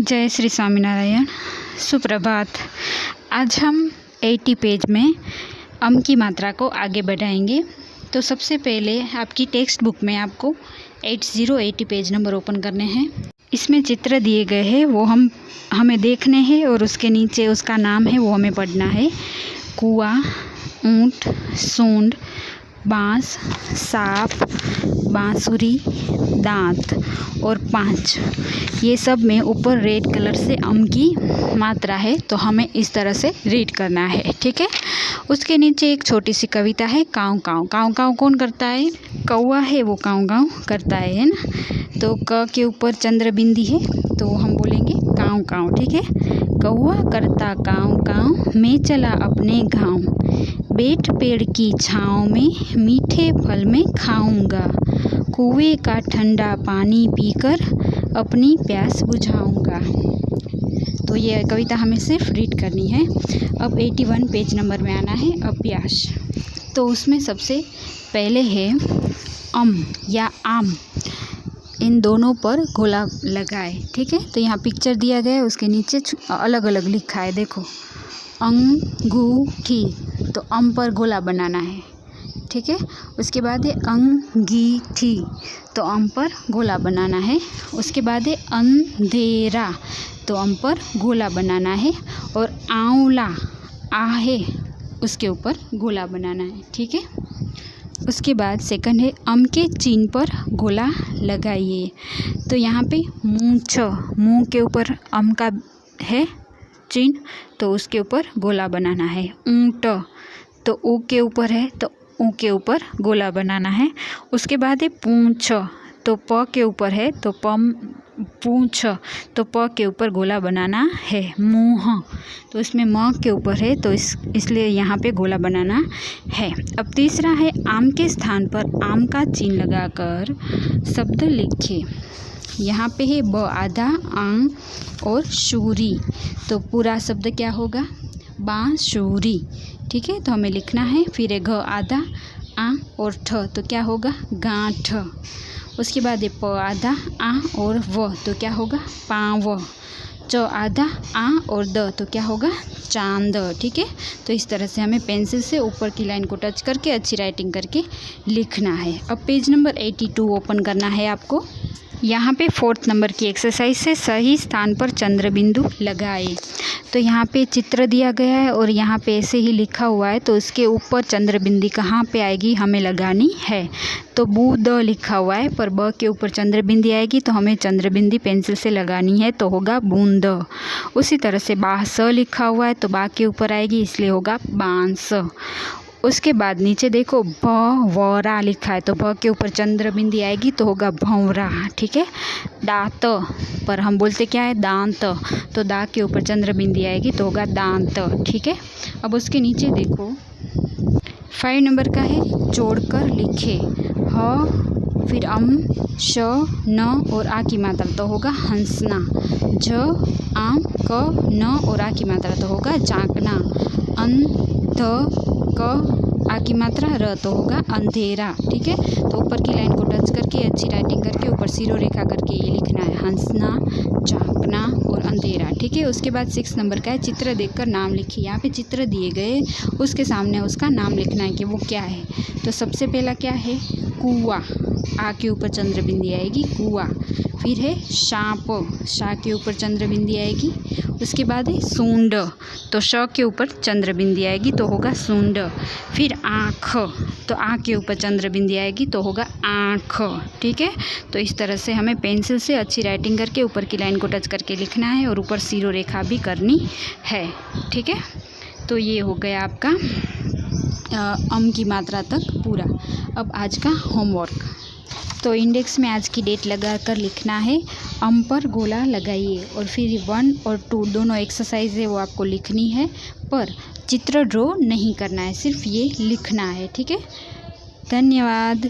जय श्री स्वामीनारायण। सुप्रभात। आज हम 80 पेज में अम की मात्रा को आगे बढ़ाएंगे। तो सबसे पहले आपकी टेक्स्ट बुक में आपको 80 पेज नंबर ओपन करने हैं। इसमें चित्र दिए गए हैं, वो हमें देखने हैं और उसके नीचे उसका नाम है वो हमें पढ़ना है। कुआं, ऊंट, सूंड, बांस, सांप, बांसुरी, दांत और 5। ये सब में ऊपर रेड कलर से अम की मात्रा है, तो हमें इस तरह से रीड करना है, ठीक है। उसके नीचे एक छोटी सी कविता है, काऊ काऊ। काऊ काऊ कौन करता है? कौवा है, वो काऊ काऊ करता है ना। तो क के ऊपर चंद्र बिंदी है, तो हम बोलेंगे काऊ काऊ, ठीक है। कौवा करता काऊ काऊ, मैं चला अपने गाँव, बैठ पेड़ की छाँव में, मीठे फल में खाऊंगा, कुएं का ठंडा पानी पीकर अपनी प्यास बुझाऊंगा। तो ये कविता हमें सिर्फ रीड करनी है। अब 81 पेज नंबर में आना है अभ्यास। तो उसमें सबसे पहले है अम या आम, इन दोनों पर गोला लगाए, ठीक है। तो यहाँ पिक्चर दिया गया है, उसके नीचे अलग अलग लिखा है, देखो अंगूठी, तो अम पर गोला बनाना है, ठीक है। उसके बाद है अंगीठी, तो अम पर गोला बनाना है। उसके बाद है अंधेरा, तो अम पर गोला बनाना है। और आंवला, आहे, उसके ऊपर गोला बनाना है, ठीक है। उसके बाद सेकंड है अम के चिन्ह पर गोला लगाइए। तो यहाँ पे मूंछ, मुंह के ऊपर अम का है चिन्ह, तो उसके ऊपर गोला बनाना है। ऊंट, तो ऊ के ऊपर है, तो ऊ के ऊपर गोला बनाना है। उसके बाद है पूंछ, तो प के ऊपर है, तो पूंछ, तो प के ऊपर गोला बनाना है। मुँह, तो इसमें म के ऊपर है, तो इसलिए यहाँ पे गोला बनाना है। अब तीसरा है आम के स्थान पर आम का चिन्ह लगाकर शब्द लिखे। यहाँ पे है ब आधा आंग और शूरी, तो पूरा शब्द क्या होगा? बांसुरी, ठीक है। तो हमें लिखना है। फिर है घ आधा आ और ठ, तो क्या होगा? गांठ। उसके बाद है प आधा आ और व, तो क्या होगा? पाँव। च आधा आ और द, तो क्या होगा? चांद, ठीक है। तो इस तरह से हमें पेंसिल से ऊपर की लाइन को टच करके अच्छी राइटिंग करके लिखना है। अब पेज नंबर 82 ओपन करना है आपको। यहाँ पे 4th नंबर की एक्सरसाइज से सही स्थान पर चंद्र बिंदु लगाए। तो यहाँ पे चित्र दिया गया है और यहाँ पे ऐसे ही लिखा हुआ है, तो इसके ऊपर चंद्र बिंदी कहाँ पे आएगी हमें लगानी है। तो बू द लिखा हुआ है, पर ब के ऊपर चंद्र बिंदी आएगी, तो हमें चंद्र बिंदी पेंसिल से लगानी है, तो होगा बूंद। उसी तरह से बा स लिखा हुआ है, तो बा के ऊपर आएगी, इसलिए होगा बांस। उसके बाद नीचे देखो भ वरा लिखा है, तो भ के ऊपर चंद्र बिंदी आएगी, तो होगा भंवरा, ठीक है। दांत, पर हम बोलते क्या है? दांत, तो दा के ऊपर चंद्र बिंदी आएगी, तो होगा दांत, ठीक है। अब उसके नीचे देखो 5 नंबर का है जोड़कर लिखे। ह, फिर अम, श, न और आ की मात्रा, तो होगा हंसना। ज, आम, क, न और आ की मात्रा, तो होगा जागना। अन, ध, क, आ की मात्रा, र, तो होगा अंधेरा, ठीक है। तो ऊपर की लाइन को टच करके अच्छी राइटिंग करके ऊपर सिरो रेखा करके ये लिखना है, हंसना, जागना और अंधेरा, ठीक है। उसके बाद 6 नंबर का है चित्र देखकर नाम लिखिए। यहाँ पे चित्र दिए गए, उसके सामने उसका नाम लिखना है कि वो क्या है। तो सबसे पहला क्या है? कुआं, आ के ऊपर चंद्र बिंदी आएगी, कुआं। फिर है सांप, शा के ऊपर चंद्र बिंदी आएगी। उसके बाद है सूंड, तो श के ऊपर चंद्र बिंदी आएगी, तो होगा सूंड। फिर आँख, तो आ के ऊपर चंद्र बिंदी आएगी, तो होगा आँख, ठीक है। तो इस तरह से हमें पेंसिल से अच्छी राइटिंग करके ऊपर की लाइन को टच करके लिखना है और ऊपर सिरो रेखा भी करनी है, ठीक है। तो ये हो गया आपका अम की मात्रा तक पूरा। अब आज का होमवर्क, तो इंडेक्स में आज की डेट लगा कर लिखना है। अम पर गोला लगाइए और फिर 1 और 2 दोनों एक्सरसाइज है वो आपको लिखनी है, पर चित्र ड्रॉ नहीं करना है, सिर्फ ये लिखना है, ठीक है। धन्यवाद।